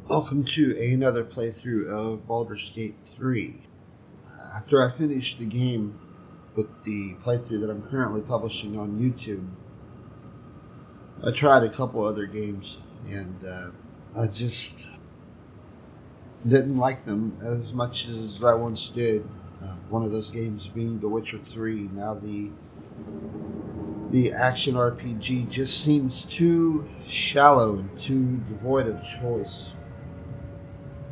Welcome to another playthrough of Baldur's Gate 3. After I finished the game with the playthrough that I'm currently publishing on YouTube, I tried a couple other games and I just didn't like them as much as I once did. One of those games being The Witcher 3. Now the action RPG just seems too shallow and too devoid of choice.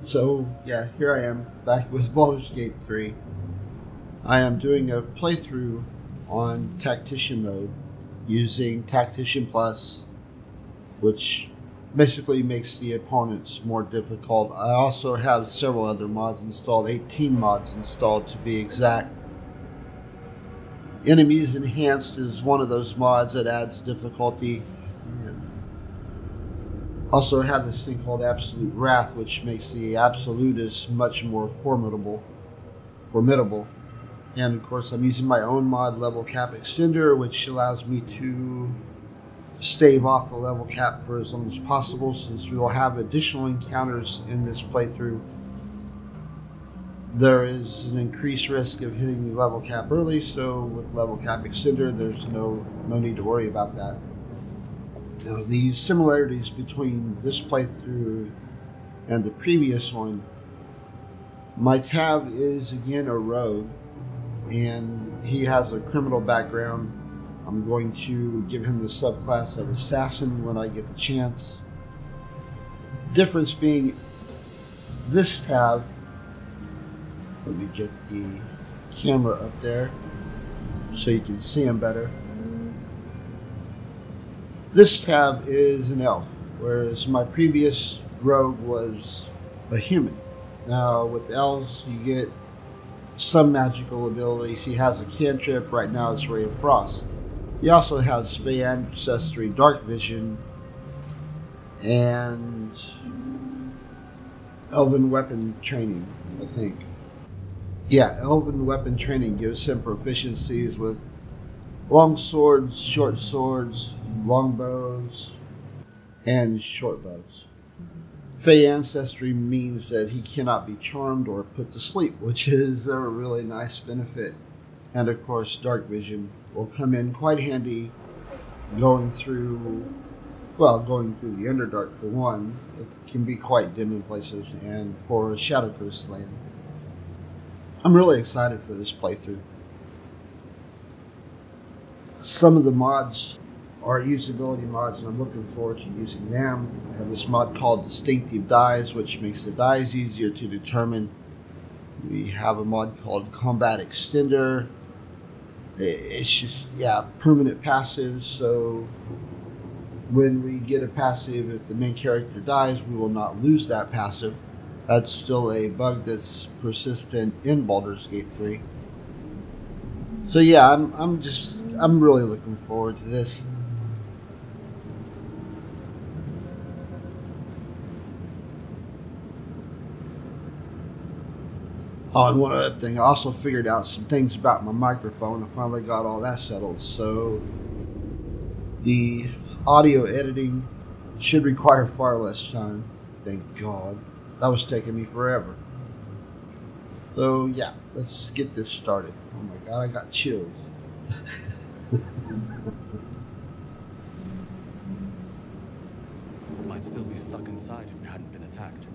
So, yeah, here I am, back with Baldur's Gate 3. I am doing a playthrough on Tactician mode, using Tactician Plus, which basically makes the opponents more difficult. I also have several other mods installed, 18 mods installed to be exact. Enemies Enhanced is one of those mods that adds difficulty. Also have this thing called Absolute Wrath, which makes the Absolutists much more formidable. And of course I'm using my own mod, Level Cap Extender, which allows me to stave off the level cap for as long as possible, since we will have additional encounters in this playthrough. There is an increased risk of hitting the level cap early, so with Level Cap Extender there's no need to worry about that. Now, the similarities between this playthrough and the previous one, my Tav is again a rogue, and he has a criminal background. I'm going to give him the subclass of Assassin when I get the chance. Difference being, this Tav, let me get the camera up there so you can see him better. This Tav is an elf, whereas my previous rogue was a human. Now with elves you get some magical abilities. He has a cantrip, right now it's Ray of Frost. He also has Fey Ancestry, Dark Vision, and Elven Weapon Training, I think. Yeah, Elven Weapon Training gives him proficiencies with long swords, short swords, long bows, and short bows. Fey Ancestry means that he cannot be charmed or put to sleep, which is a really nice benefit. And of course, Dark Vision will come in quite handy going through the Underdark for one. It can be quite dim in places, and for Shadow Coast land. I'm really excited for this playthrough. Some of the mods are usability mods, and I'm looking forward to using them. I have this mod called Distinctive Dies, which makes the dies easier to determine. We have a mod called Combat Extender. It's just, permanent passive, so when we get a passive, if the main character dies, we will not lose that passive. That's still a bug that's persistent in Baldur's Gate 3. So yeah, I'm really looking forward to this. Oh, and one other thing, I also figured out some things about my microphone. I finally got all that settled. So the audio editing should require far less time. Thank God. That was taking me forever. So yeah, let's get this started. Oh my God, I got chills. Might still be stuck inside if we hadn't been attacked.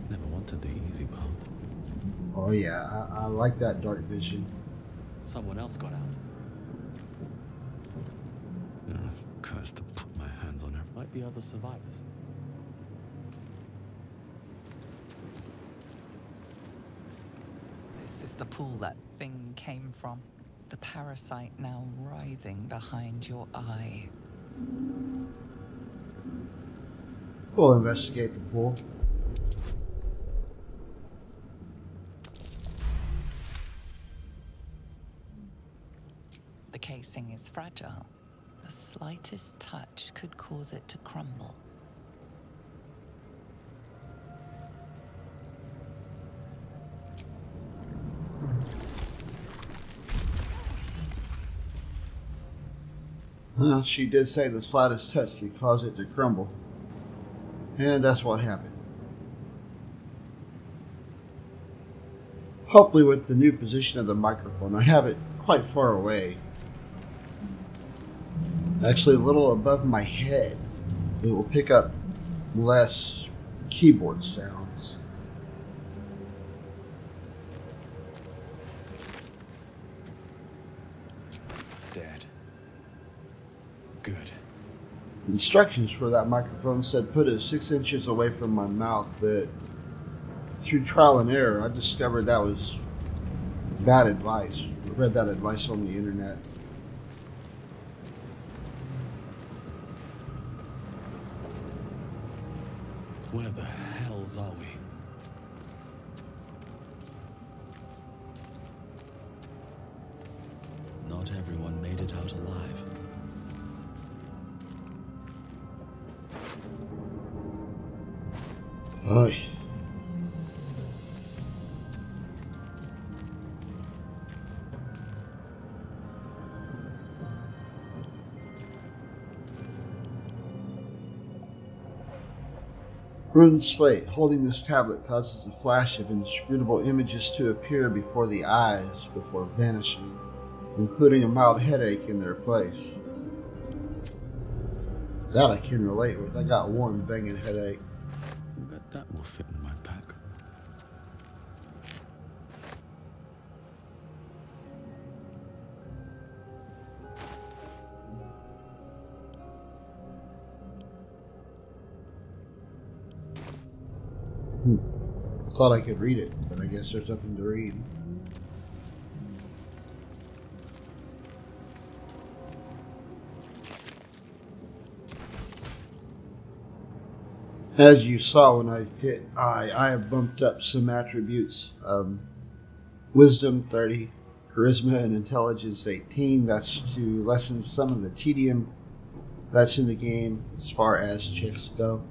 Never wanted the easy mode. Oh yeah, I like that Dark Vision. Someone else got out. Cursed to put my hands on her. Might be other survivors. This is the pool that thing came from. The parasite now writhing behind your eye. We'll investigate the pool. The casing is fragile. The slightest touch could cause it to crumble. Well, she did say the slightest touch could cause it to crumble. And that's what happened. Hopefully with the new position of the microphone, I have it quite far away. Actually a little above my head. It will pick up less keyboard sounds. Dead. Good. Instructions for that microphone said put it 6 inches away from my mouth, but through trial and error I discovered that was bad advice. I read that advice on the internet. Where the hells are we? Not everyone made it out alive. Oy. Ruined slate. Holding this tablet causes a flash of inscrutable images to appear before the eyes before vanishing, including a mild headache in their place. That I can relate with. I got one banging headache. Bet that will fit in my pack. Thought I could read it, but I guess there's nothing to read. As you saw when I hit I have bumped up some attributes. Wisdom 30, Charisma and Intelligence 18. That's to lessen some of the tedium that's in the game as far as checks go.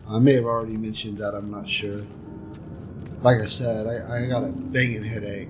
I may have already mentioned that, I'm not sure. Like I said, I got a banging headache.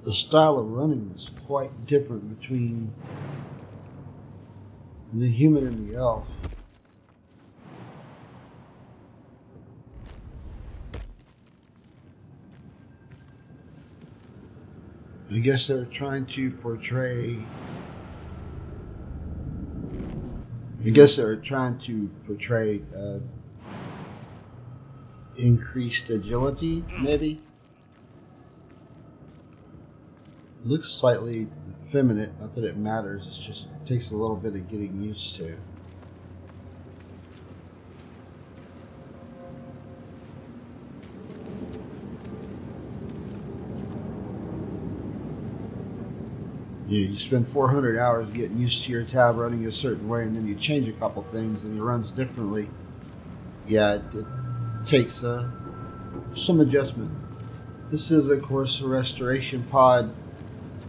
The style of running is quite different between the human and the elf. I guess they're trying to portray... increased agility, maybe? Looks slightly effeminate, not that it matters, it just takes a little bit of getting used to. Yeah, you spend 400 hours getting used to your tab running a certain way, and then you change a couple things and it runs differently. Yeah, it takes some adjustment. This is, of course, a restoration pod.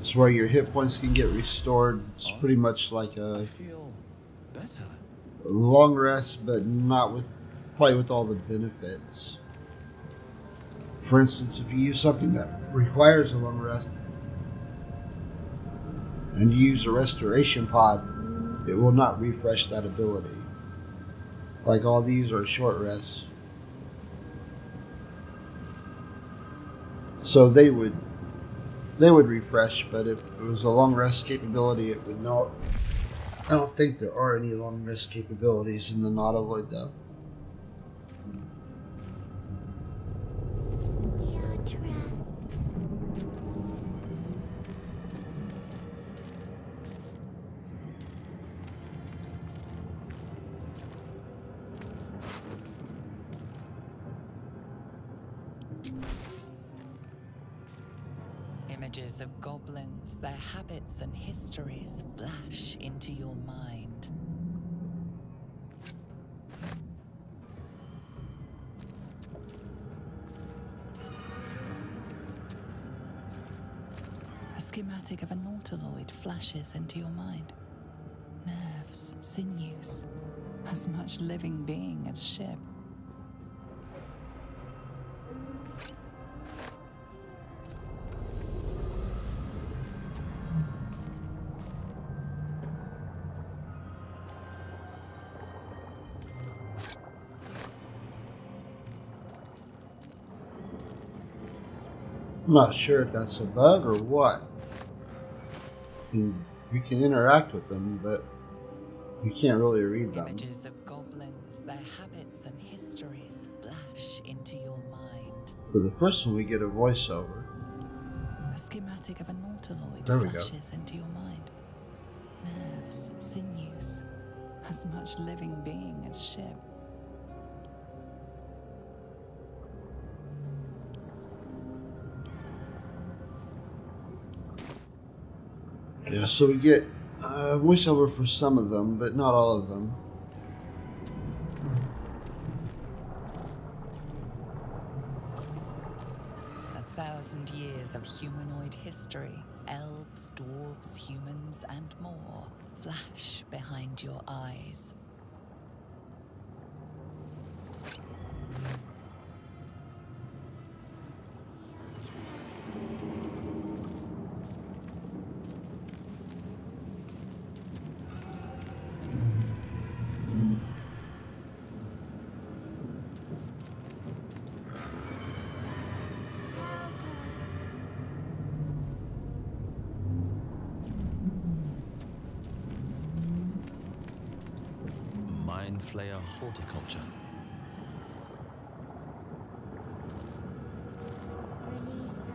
It's where your hit points can get restored. It's pretty much like a I feel better. long rest, but not with play with all the benefits. For instance, if you use something that requires a long rest and you use a restoration pod, it will not refresh that ability. Like all these are short rests. So they would refresh, but if it was a long rest capability, it would not. I don't think there are any long rest capabilities in the Nautiloid though. Images of goblins, their habits and histories flash into your mind. A schematic of a Nautiloid flashes into your mind. Nerves, sinews, as much living being as ship. I'm not sure if that's a bug or what. You can interact with them, but you can't really read them. Images of goblins, their habits and histories flash into your mind. For the first one, we get a voiceover. A schematic of a Nautiloid flashes into your mind. Nerves, sinews, as much living being as ship. Yeah, so we get a voiceover for some of them, but not all of them. A 1,000 years of humanoid history, elves, dwarves, humans, and more flash behind your eyes. Flayer horticulture. Release us.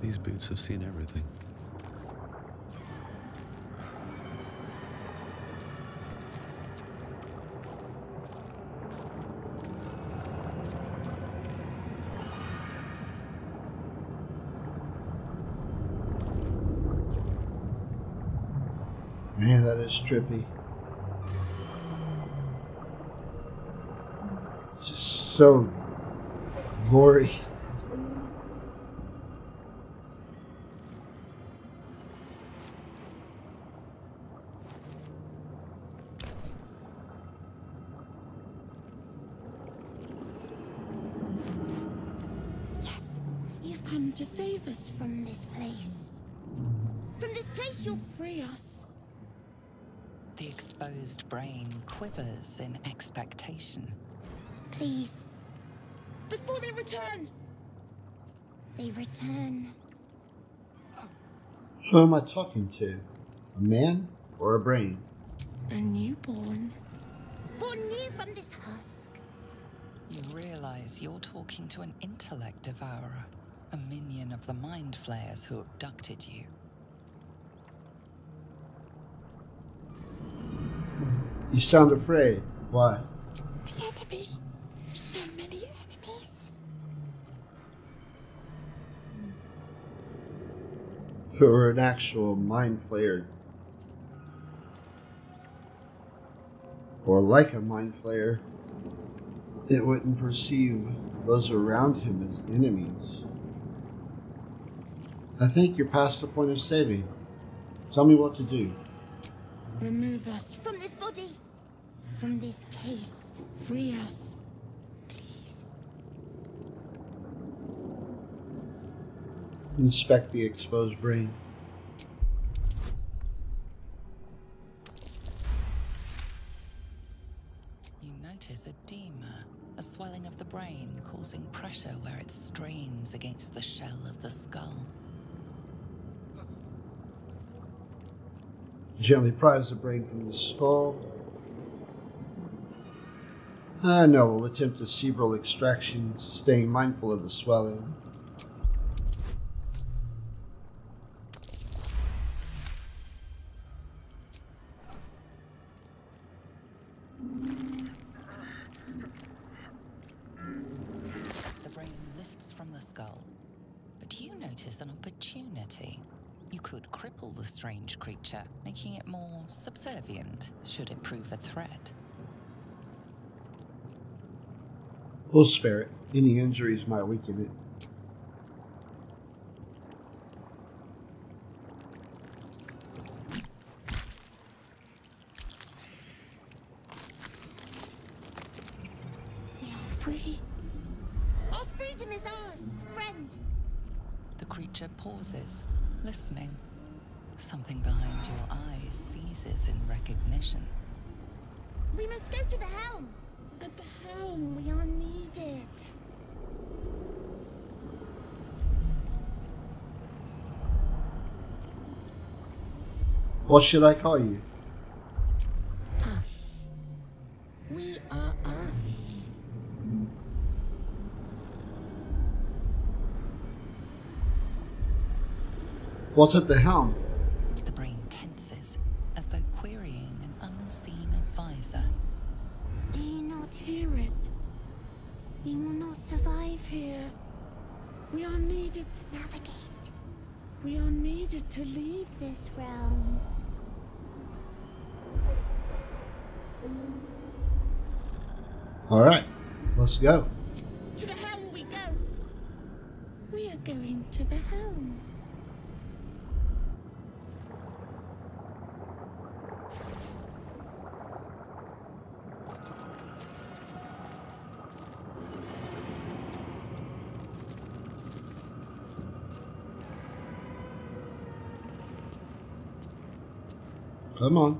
These boots have seen everything. Man, that is trippy. Just so gory. Yes, you've come to save us from this place. From this place, you'll free us. The exposed brain quivers in expectation. Please. Before they return. They return. Who am I talking to? A man or a brain? A newborn. Born new from this husk. You realize you're talking to an Intellect Devourer, a minion of the Mind Flayers who abducted you. You sound afraid. Why? The enemy. So many enemies. If it were an actual mind flayer, or like a mind flayer, it wouldn't perceive those around him as enemies. I think you're past the point of saving. Tell me what to do. Remove us from this body, from this case. Free us, please. Inspect the exposed brain. You notice edema, a swelling of the brain causing pressure where it strains against the shell of the skull. Gently prise the brain from the skull. No, we'll attempt a cerebral extraction, staying mindful of the swelling. The brain lifts from the skull, but you notice an opportunity. You could cripple the strange creature, making it more subservient should it prove a threat. We'll spare it. Any injuries might weaken it. We are free. Our freedom is ours, friend. The creature pauses, listening. Something behind your eyes seizes in recognition. We must go to the helm. At the helm, we are needed. What should I call you? Us. We are us. What's at the helm? The brain tenses, as though querying an unseen advisor. Do you not hear it? We will not survive here. We are needed to navigate. We are needed to leave this realm. Alright, let's go. To the helm we go. We are going to the helm. Come on.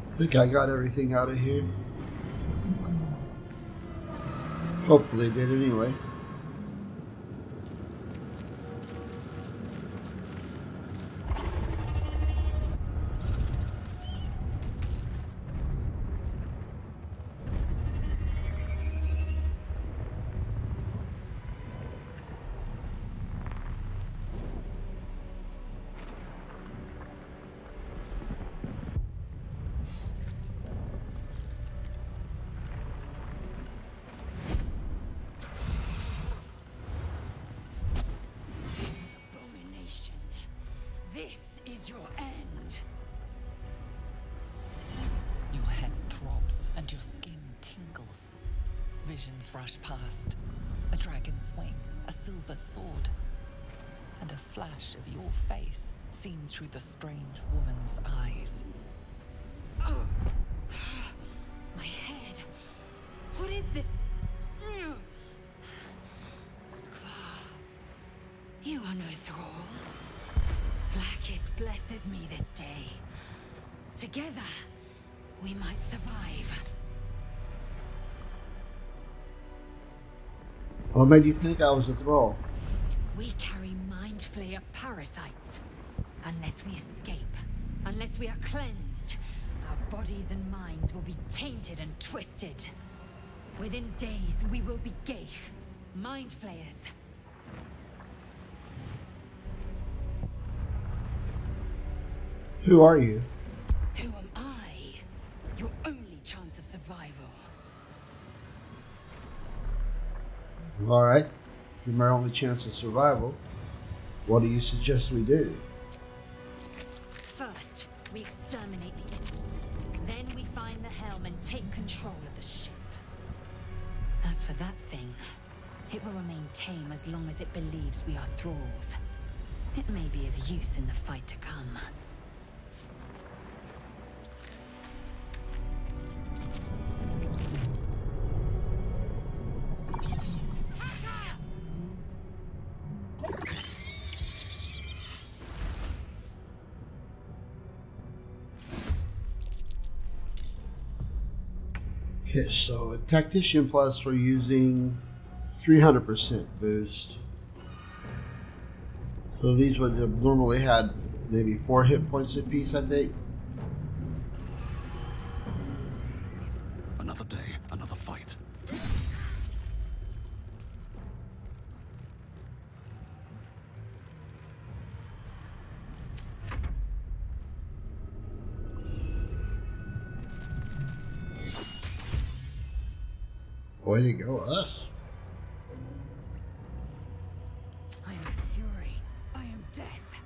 I think I got everything out of here. Hopefully did anyway. This is your end. Your head throbs and your skin tingles. Visions rush past. A dragon's wing, a silver sword, and a flash of your face seen through the strange woman's eyes. Oh, my head. What is this? Skvar, you are no thrall. Blackith blesses me this day. Together, we might survive. What made you think I was a thrall? We carry mind flayer parasites. Unless we escape, unless we are cleansed, our bodies and minds will be tainted and twisted. Within days, we will be Geich, mind flayers. Who are you? Who am I? Your only chance of survival. Alright. You're my only chance of survival. What do you suggest we do? First, we exterminate the Imps. Then we find the helm and take control of the ship. As for that thing, it will remain tame as long as it believes we are thralls. It may be of use in the fight to come. Okay, so a Tactician Plus for using 300% boost. So these would have normally had maybe 4 hit points apiece, I think. Another day, another fight. Way to go, us. I am fury. I am death.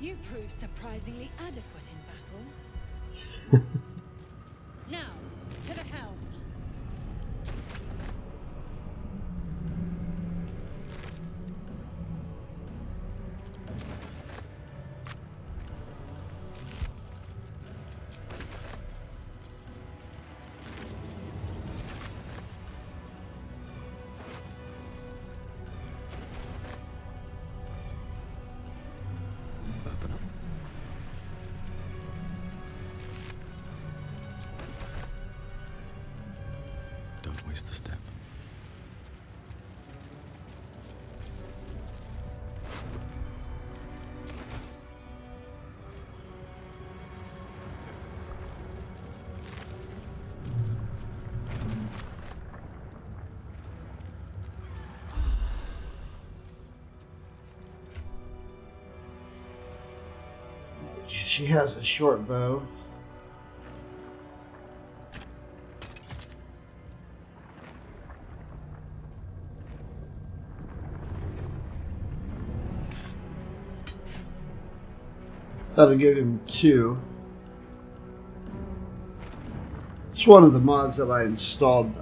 You proved surprisingly adequate in battle. Now, to the helm. Open up. Don't waste a step. She has a short bow. That'll give him 2. It's one of the mods that I installed.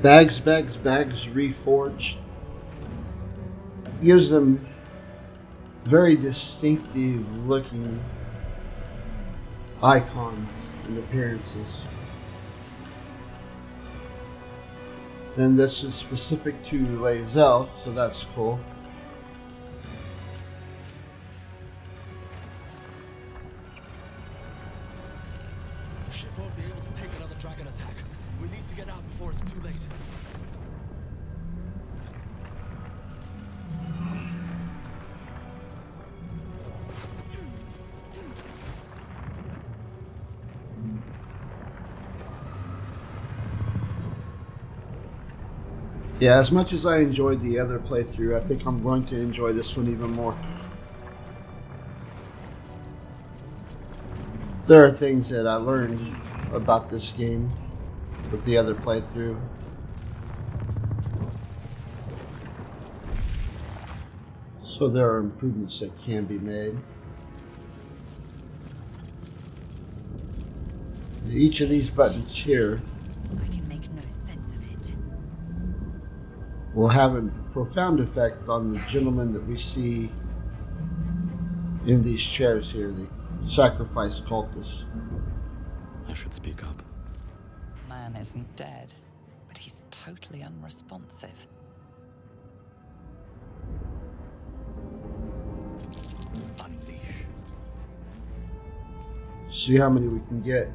Bags Reforged. Gives them very distinctive looking icons and appearances. And this is specific to Lae'zel, so that's cool. The ship won't be able to take another dragon attack. We need to get out before it's too late. Yeah, as much as I enjoyed the other playthrough, I think I'm going to enjoy this one even more. There are things that I learned about this game with the other playthrough. So there are improvements that can be made. Each of these buttons here I can make no sense of it. will have a profound effect on the gentleman that we see in these chairs here, the sacrifice cultists. I should speak up. Man isn't dead, but he's totally unresponsive. Unleash. See how many we can get.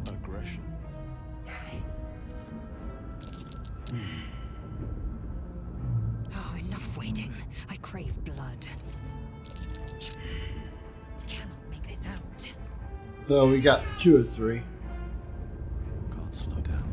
Aggression. Oh, enough waiting. I crave blood. Cannot make this out. So we got 2 or 3. Can't slow down.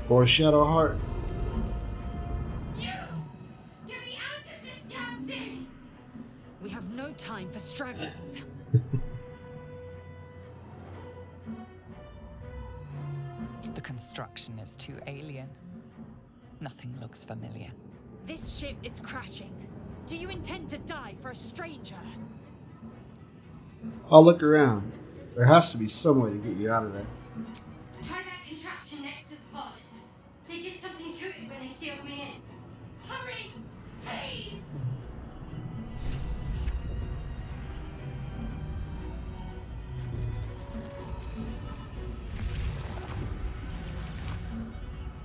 For Shadowheart. You! Get me out of this damn thing! We have no time for stragglers. The construction is too alien. Nothing looks familiar. This ship is crashing. Do you intend to die for a stranger? I'll look around. There has to be some way to get you out of there. Try that contraption next to the pod. They did something to it when they sealed me in. Hurry! Please!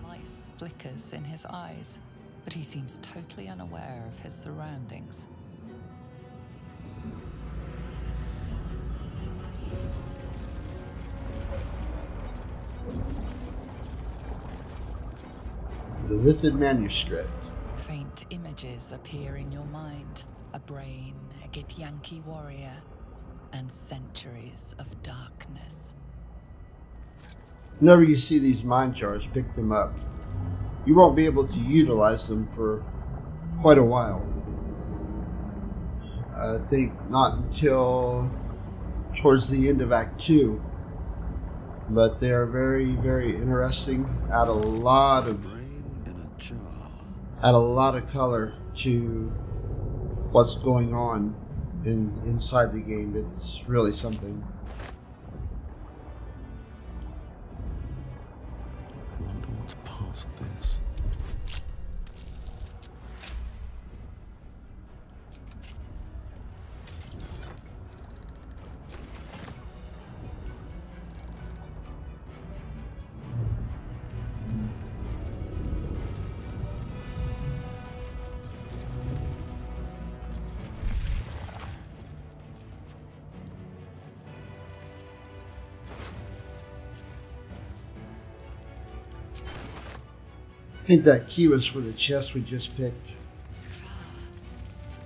Life flickers in his eyes, but he seems totally unaware of his surroundings. The Lithid manuscript. Faint images appear in your mind. A brain, a Githyanki warrior, and centuries of darkness. Whenever you see these mind jars, pick them up. You won't be able to utilize them for quite a while. I think not until towards the end of Act 2. But they are very, very interesting. Add a lot of color to what's going on inside the game. It's really something. Wonder what's past this. I think that key was for the chest we just picked.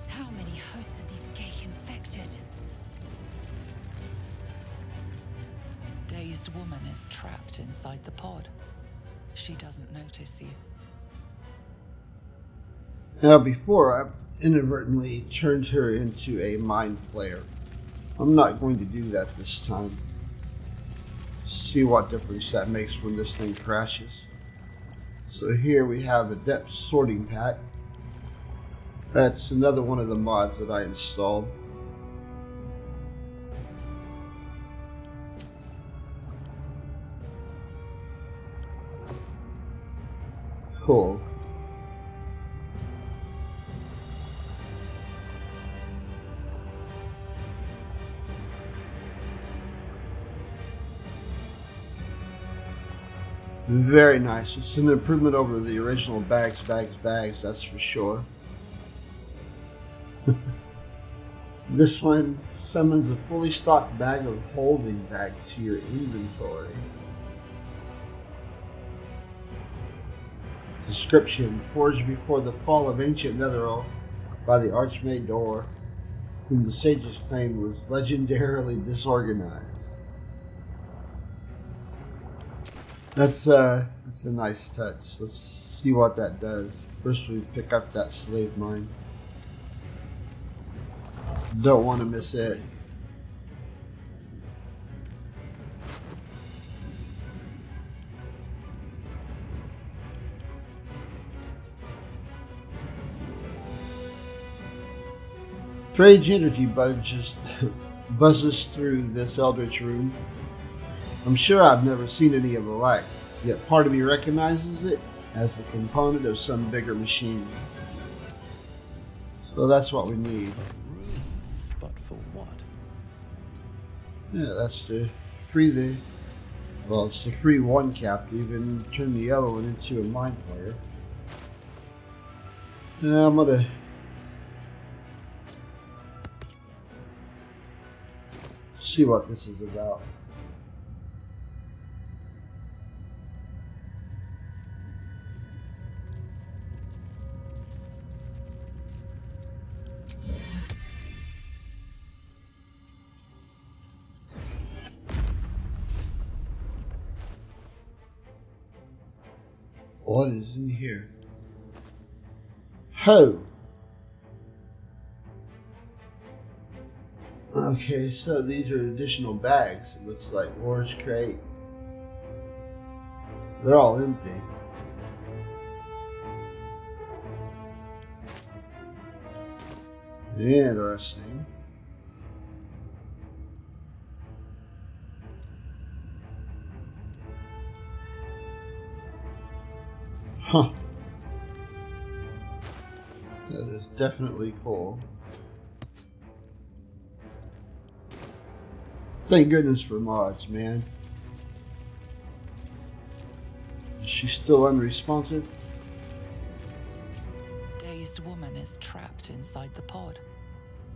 How many hosts of these gay infected? A dazed woman is trapped inside the pod. She doesn't notice you. Now before, I've inadvertently turned her into a mind flayer. I'm not going to do that this time. See what difference that makes when this thing crashes. So here we have Adept sorting pack. That's another one of the mods that I installed. Cool. Very nice. It's an improvement over the original bags, that's for sure. This one summons a fully stocked bag of holding bag to your inventory. Description: forged before the fall of ancient Netheril by the Archmage Dor, whom the sages claimed was legendarily disorganized. That's a nice touch. Let's see what that does. First we pick up that slave mine. Don't want to miss it. Strange energy buzzes through this eldritch room. I'm sure I've never seen any of the like, yet part of me recognizes it as the component of some bigger machine. So that's what we need. But for what? Yeah, that's to free the... Well, it's to free one captive and turn the other one into a mind flayer. Now I'm gonna... see what this is about. What is in here? Ho! Okay, so these are additional bags. It looks like orange crate. They're all empty. Interesting. Huh. That is definitely cool. Thank goodness for mods, man. Is she still unresponsive? A dazed woman is trapped inside the pod.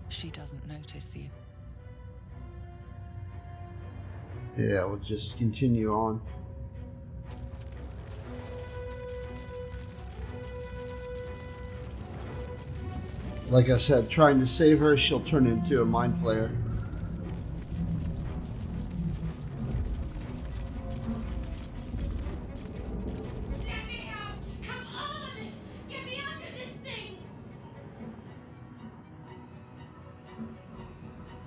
She doesn't notice you. Yeah, we'll just continue on. Like I said, trying to save her, she'll turn into a mind flayer. Let me out! Come on! Get me out of this thing!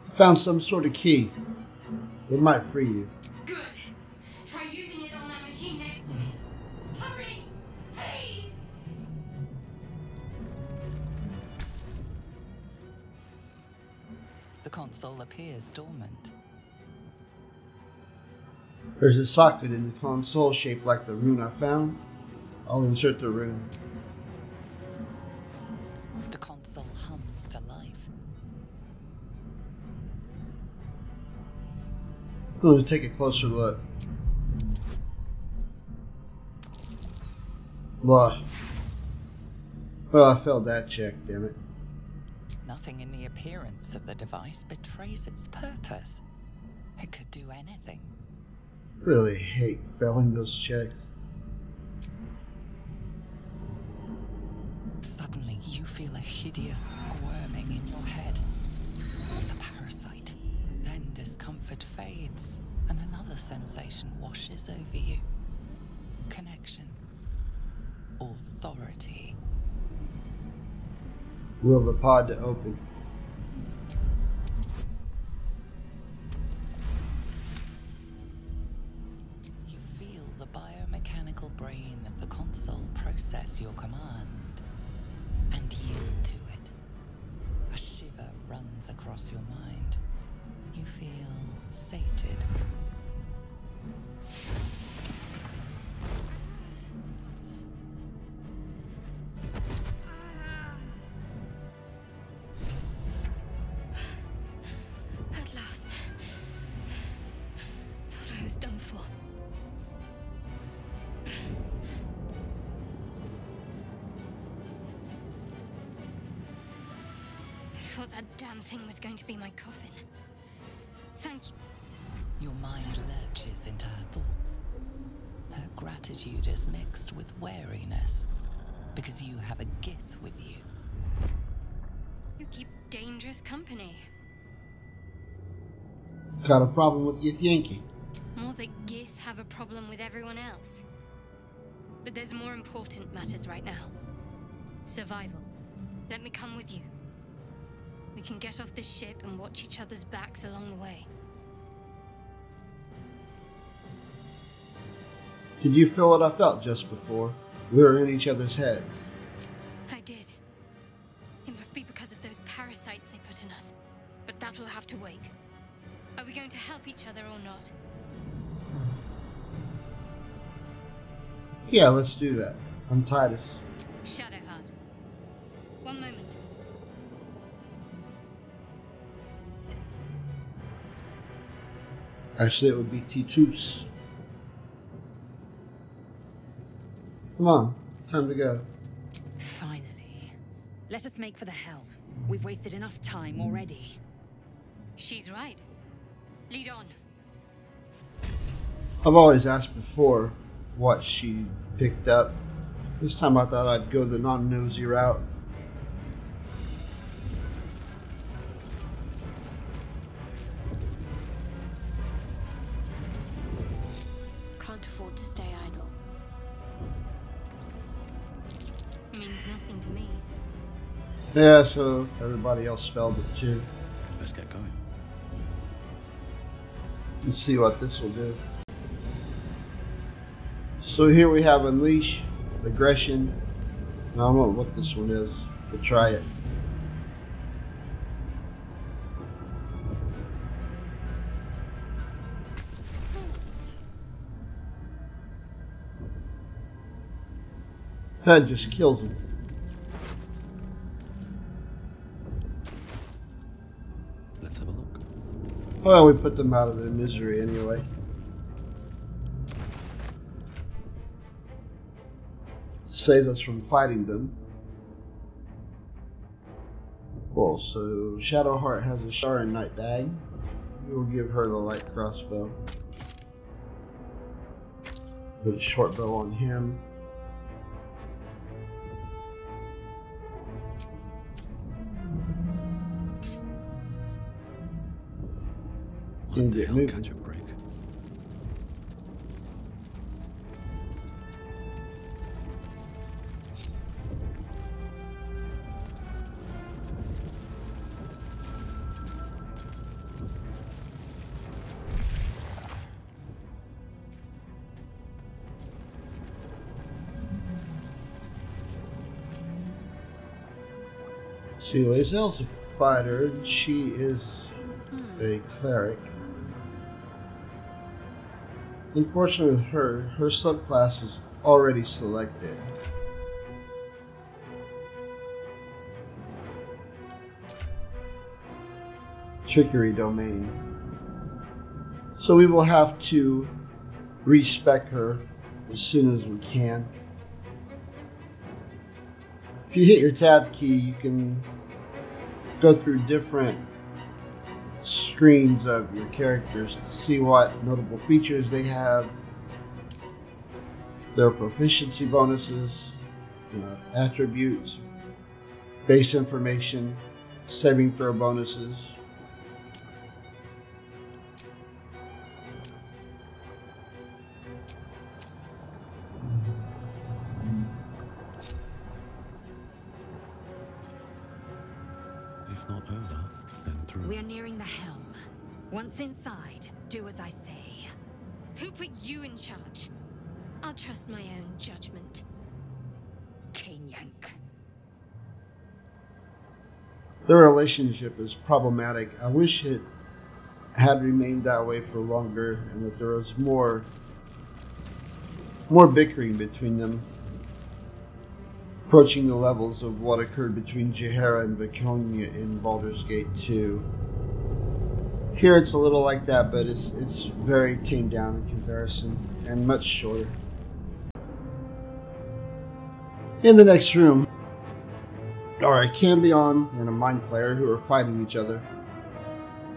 I found some sort of key. It might free you. Good. Try using it on that machine next to me. Hurry! Please! The console appears dormant. There's a socket in the console shaped like the rune I found. I'll insert the rune. The console hums to life. I'm going to take a closer look. Well, I failed that check, damn it. Nothing in the appearance of the device betrays its purpose. It could do anything. Really hate failing those checks. Suddenly, you feel a hideous squirming in your head. A parasite. Then discomfort fades, and another sensation washes over you. Connection. Authority. Will the pod to open? You feel the biomechanical brain of the console process your command and yield to it. A shiver runs across your mind. You feel sated. At last. Thought I was done for. I thought that damn thing was going to be my coffin. Thank you. Your mind lurches into her thoughts. Her gratitude is mixed with wariness, because you have a Gith with you. You keep dangerous company. Got a problem with Gith Yankee? More that Gith have a problem with everyone else. But there's more important matters right now. Survival. Let me come with you. We can get off this ship and watch each other's backs along the way. Did you feel what I felt just before? We were in each other's heads. I did. It must be because of those parasites. parasites they put in us, but that'll have to wait. Are we going to help each other or not? Yeah, let's do that. I'm Titus. Shadowheart. One moment. Actually, it would be Titus. Come on, time to go. Finally. Let us make for the helm. We've wasted enough time already. She's right. Lead on. I've always asked before what she picked up. This time I thought I'd go the non-nosy route. Can't afford to stay idle. Means nothing to me. Yeah, so everybody else spelled it too. Let's get going. Let's see what this will do. So here we have Unleash, Aggression. Now I don't know what this one is. We'll try it. That just kills him. Let's have a look. Well, we put them out of their misery anyway. Saves us from fighting them. Well, so Shadowheart has a Shard and Night Bag. We will give her the light crossbow. Put a short bow on him. And get moving. Catch a break. See, Lae'zel's a fighter, and she is a cleric. Unfortunately with her subclass is already selected. Trickery domain. So we will have to respec her as soon as we can. If you hit your tab key, you can go through different screens of your characters to see what notable features they have, their proficiency bonuses, attributes, base information, saving throw bonuses. If not over, then through. We are nearing the helm. Once inside, do as I say. Who put you in charge? I'll trust my own judgment. Yank. Their relationship is problematic. I wish it had remained that way for longer and that there was more bickering between them, approaching the levels of what occurred between Jaehaera and Viconia in Baldur's Gate 2. Here it's a little like that, but it's very tamed down in comparison and much shorter. In the next room are a Cambion and a Mind Flayer who are fighting each other.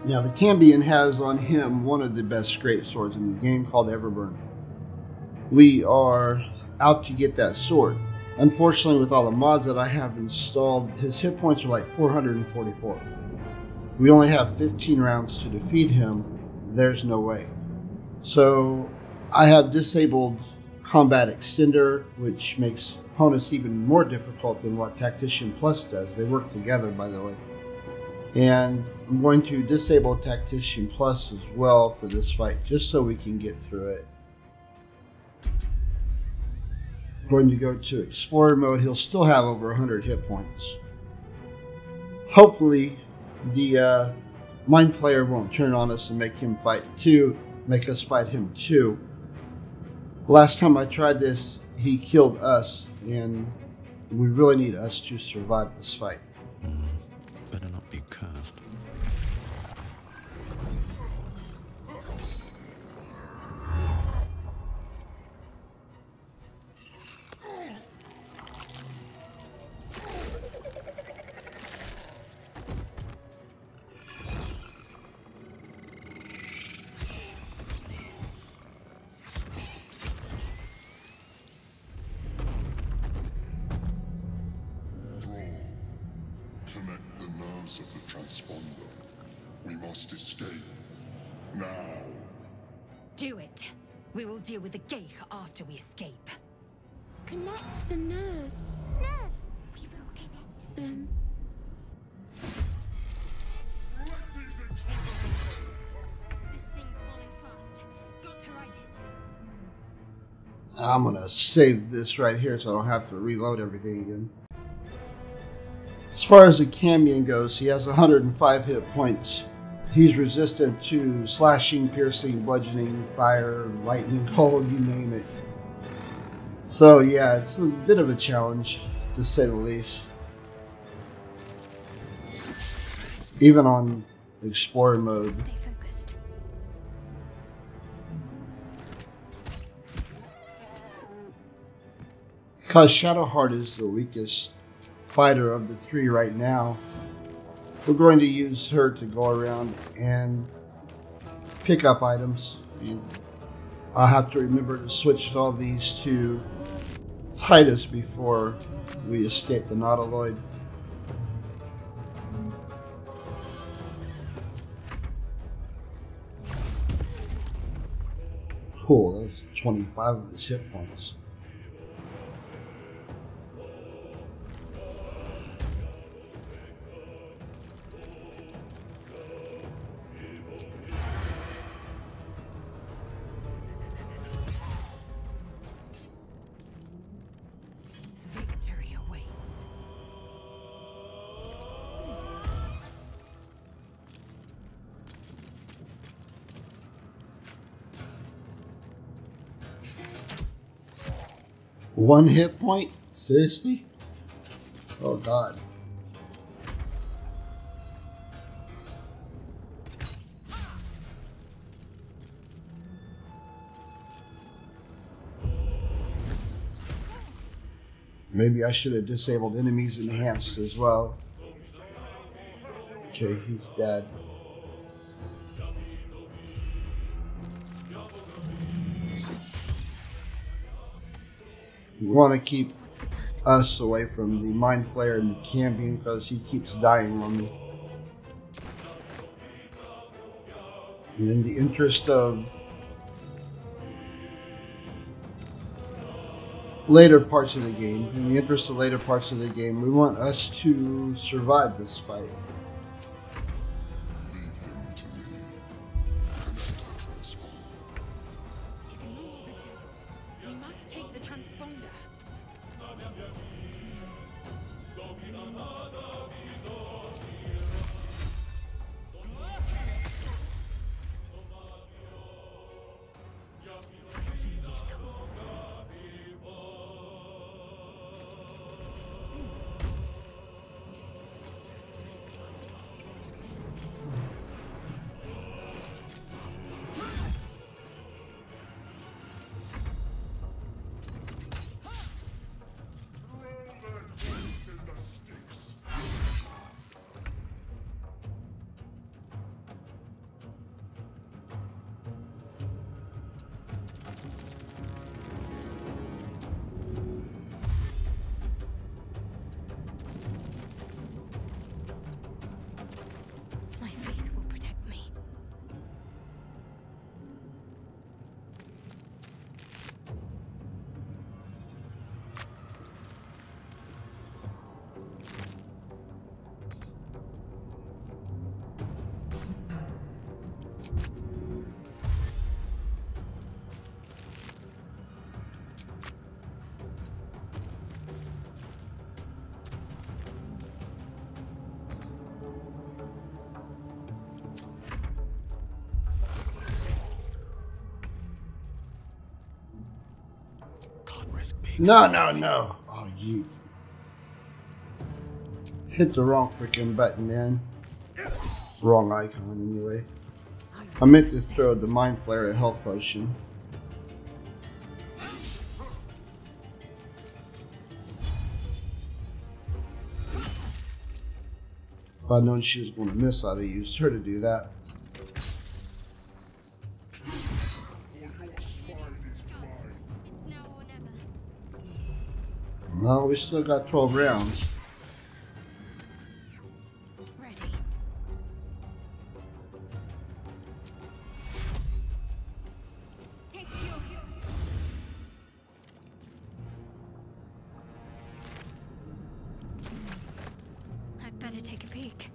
Now the Cambion has on him one of the best greatswords in the game called Everburn. We are out to get that sword. Unfortunately, with all the mods that I have installed, his hit points are like 444. We only have 15 rounds to defeat him. There's no way. So I have disabled Combat Extender, which makes opponents even more difficult than what Tactician Plus does. They work together, by the way. And I'm going to disable Tactician Plus as well for this fight, just so we can get through it. I'm going to go to Explorer mode. He'll still have over 100 hit points. hopefully the Mind Flayer won't turn on us and make us fight him too. Last time I tried this, he killed us, and we really need us to survive this fight. Better not be cursed. Connect the nerves of the transponder. We must escape. Now. Do it. We will deal with the Geich after we escape. Connect the nerves. Nerves. We will connect them. This thing's falling fast. Got to right it. I'm gonna save this right here so I don't have to reload everything again. As far as the Cambion goes, he has 105 hit points. He's resistant to slashing, piercing, bludgeoning, fire, lightning, cold, you name it. So yeah, it's a bit of a challenge, to say the least. Even on Explorer mode. Stay focused. Because Shadowheart is the weakest fighter of the three right now, we're going to use her to go around and pick up items. I'll have to remember to switch all these to Titus before we escape the Nautiloid. Cool, that's 25 of his hit points. Victory awaits. One hit point? Seriously? Oh god. Maybe I should have disabled enemies enhanced as well. Okay, he's dead. We want to keep us away from the Mind Flayer and the Cambion because he keeps dying on me. And in the interest of later parts of the game, we want us to survive this fight. Leave him to me. Connect the transponder. Ignore the devil. We must take the transponder. Swift and lethal. No, no, no. Oh, you hit the wrong freaking button, man. Wrong icon, anyway. I meant to throw the Mind Flayer at health potion. If I'd known she was going to miss, I'd have used her to do that. It's now or never. Well, we still got 12 rounds. Ready. Take your I'd better take a peek.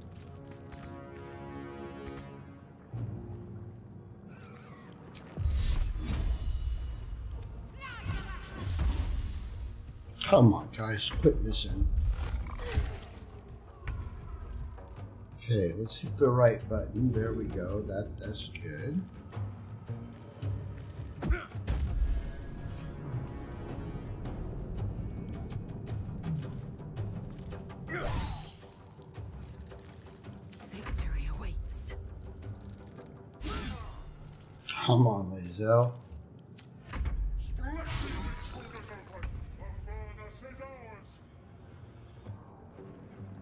Come on, guys, quit missing. Okay, let's hit the right button. There we go. That's good. Victory awaits. Come on, Lae'zel.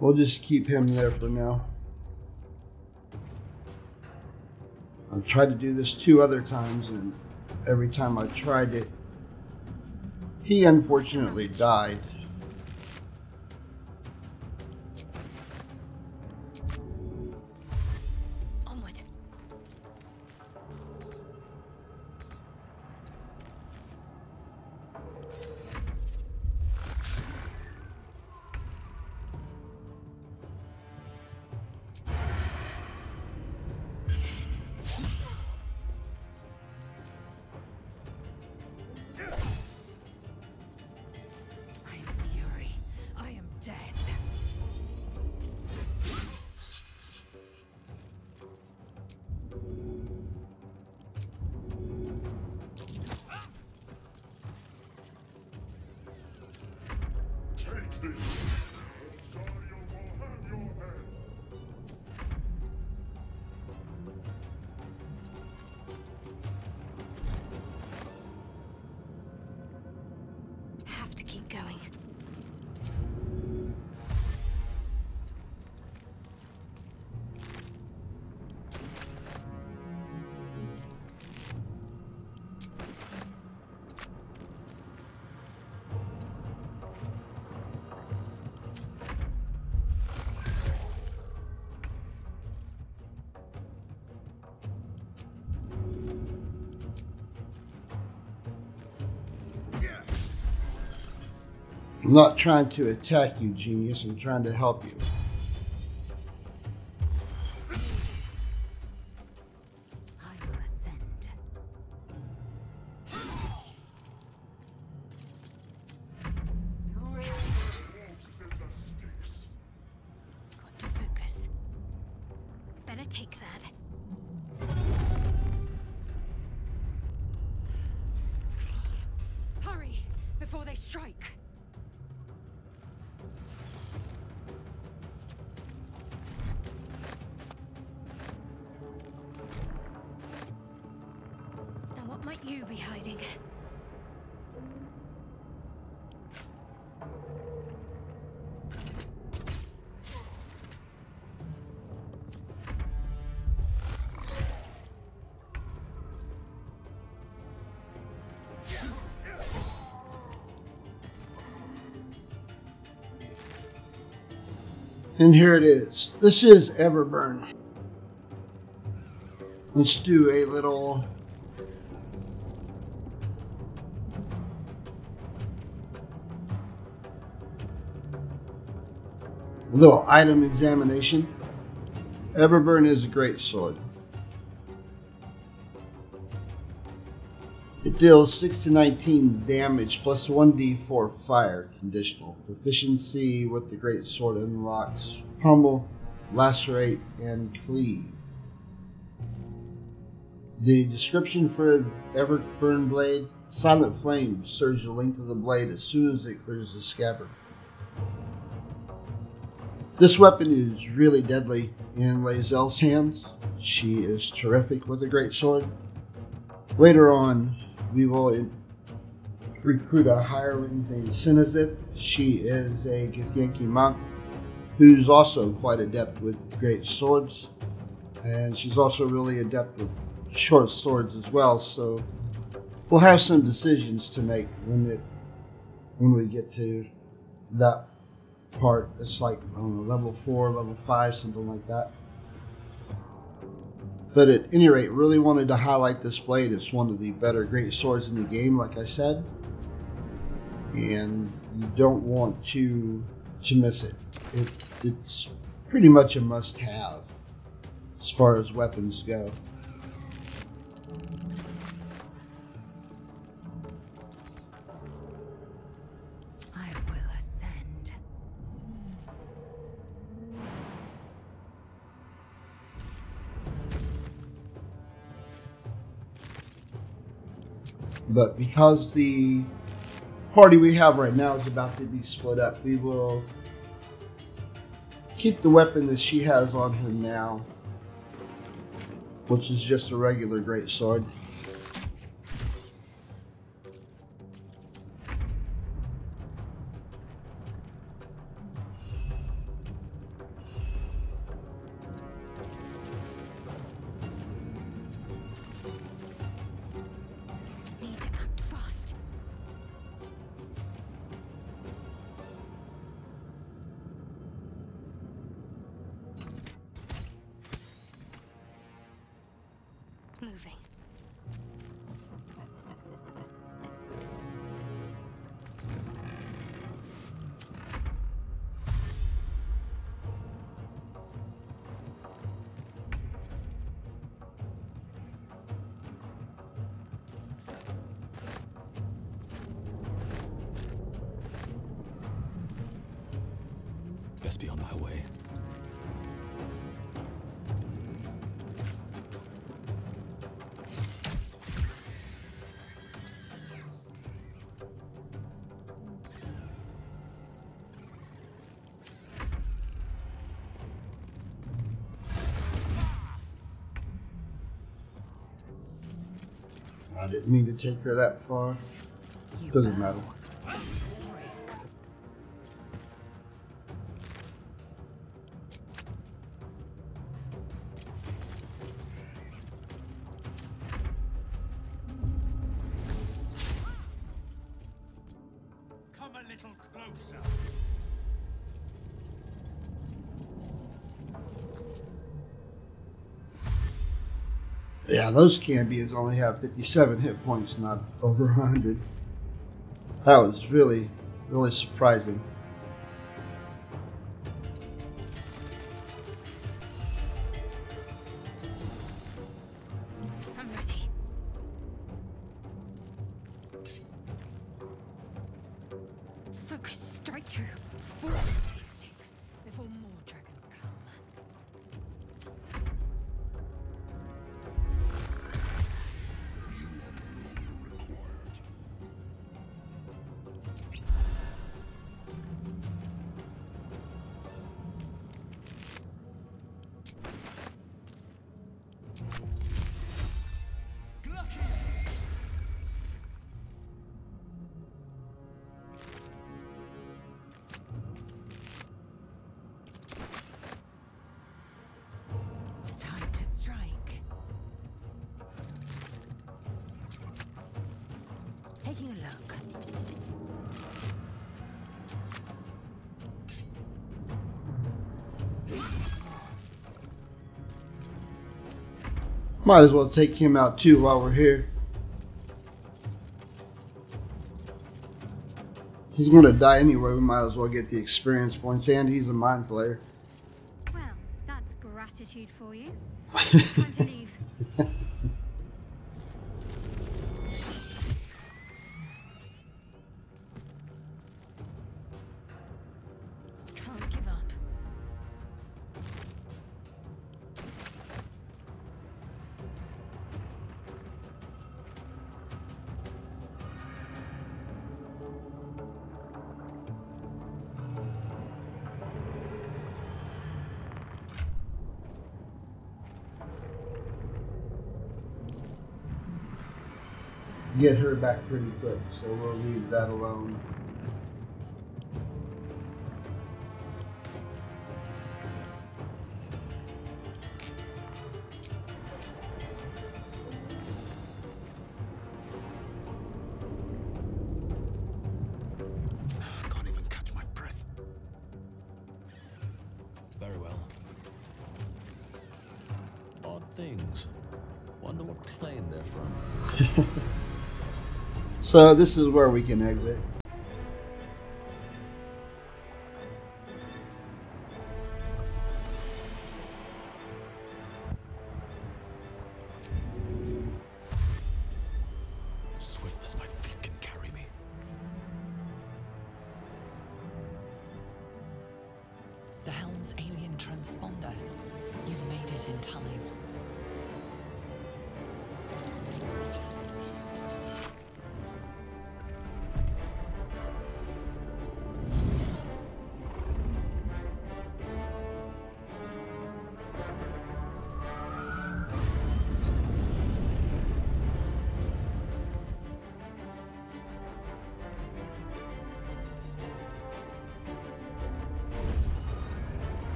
We'll just keep him there for now. I've tried to do this 2 other times, and every time I tried it, he unfortunately died. Onward. I am fury. I am death. Take this! Guardian will have your head! Have to keep going. I'm not trying to attack you, genius. I'm trying to help you. I will ascend. Got to focus. Better take that. Hurry before they strike. Now what might you be hiding? And here it is. This is Everburn. Let's do a little item examination. Everburn is a great sword. It deals 6 to 19 damage plus 1d4 fire conditional. Proficiency with the great sword unlocks pummel, lacerate, and cleave. The description for Everburn Blade: silent flames surge the length of the blade as soon as it clears the scabbard. This weapon is really deadly in Lae'zel's hands. She is terrific with a great sword. Later on, we will recruit a hireling named Sinazith. She is a Githyanki monk who's also quite adept with great swords, and she's also really adept with short swords as well. So we'll have some decisions to make when we get to that part. It's like, I don't know, level 4, level 5, something like that. But at any rate, really wanted to highlight this blade. It's one of the better great swords in the game, like I said. And you don't want to miss it. It's pretty much a must-have as far as weapons go. I will ascend. But because the party we have right now is about to be split up, we will keep the weapon that she has on her now, which is just a regular greatsword. Moving. Best be on my way. I didn't mean to take her that far. Doesn't matter. Come a little closer. Yeah, those cambions only have 57 hit points, not over 100. That was really, really surprising. I'm ready. Focus straight through. Forward tasting before more dragons come. Time to strike. Taking a look. Might as well take him out too while we're here. He's going to die anyway. We might as well get the experience points, and he's a mind flayer. Well, that's gratitude for you. Time to leave. Can't give up. get her back pretty quick, so we'll leave that alone. Can't even catch my breath. Very well. Odd things. Wonder what plane they're from. So this is where we can exit. Swift as my feet can carry me. The helm's alien transponder. You've made it in time.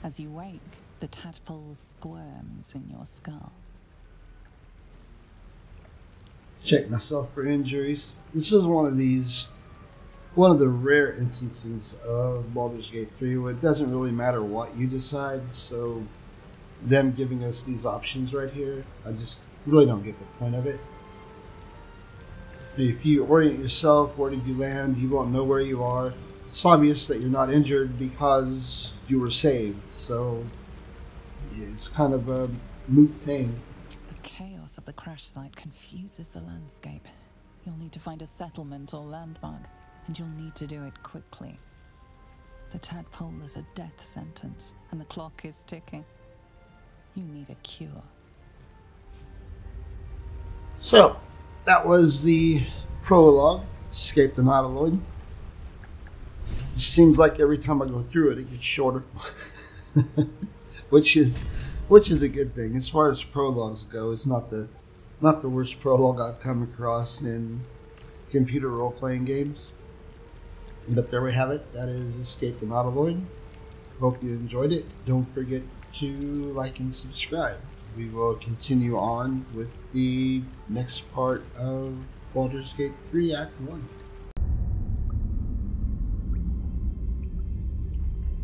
As you wake, the tadpole squirms in your skull. Check myself for injuries. This is one of the rare instances of Baldur's Gate 3 where it doesn't really matter what you decide, so them giving us these options right here, I just really don't get the point of it. If you orient yourself, where did you land, you won't know where you are. It's obvious that you're not injured because you were saved, so it's kind of a moot thing. The chaos of the crash site confuses the landscape. You'll need to find a settlement or landmark, and you'll need to do it quickly. The tadpole is a death sentence, and the clock is ticking. You need a cure. So, that was the prologue, Escape the Nautiloid. It seems like every time I go through it, it gets shorter, which is a good thing. As far as prologues go, it's not the worst prologue I've come across in computer role-playing games. But there we have it. That is Escape the Nautiloid. Hope you enjoyed it. Don't forget to like and subscribe. We will continue on with the next part of Baldur's Gate 3 Act 1.